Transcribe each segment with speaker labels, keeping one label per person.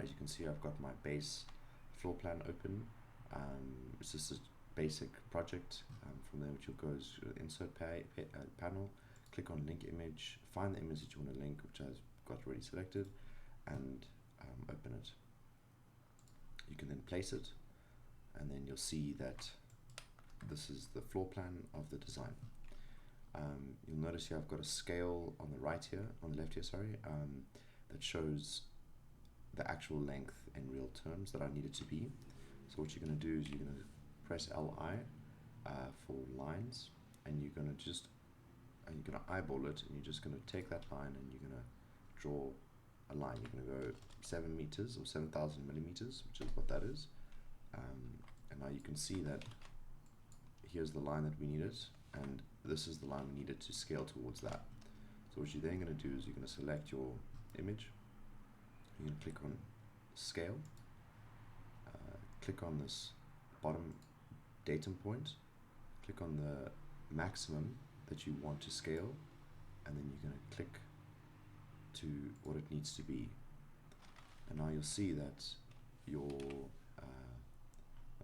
Speaker 1: as you can see, I've got my base floor plan open. It's just a basic project. From there, which you'll go is insert panel, click on link image, find the image that you want to link, which I've got already selected, and open it. You can then place it, and then you'll see that this is the floor plan of the design. You'll notice here I've got a scale on the right here, on the left here, sorry, that shows the actual length in real terms that I need it to be. So what you're going to do is you're going to press LI for lines, and you're going to eyeball it, and you're just going to take that line and you're going to draw a line. You're going to go 7 meters or 7,000 millimeters, which is what that is. And now you can see that here's the line that we needed, and this is the line we needed to scale towards that. So what you're then going to do is you're going to select your image, you're going to click on scale, click on this bottom datum point, click on the maximum that you want to scale, and then you're going to click to what it needs to be. And now you'll see that your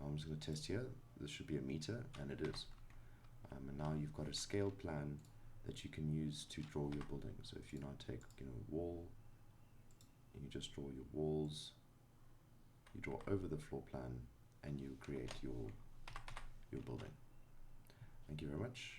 Speaker 1: I'm just going to test here. This should be a meter, and it is. And now you've got a scale plan that you can use to draw your building. So if you now take wall, and you just draw your walls, you draw over the floor plan, and you create your building. Thank you very much.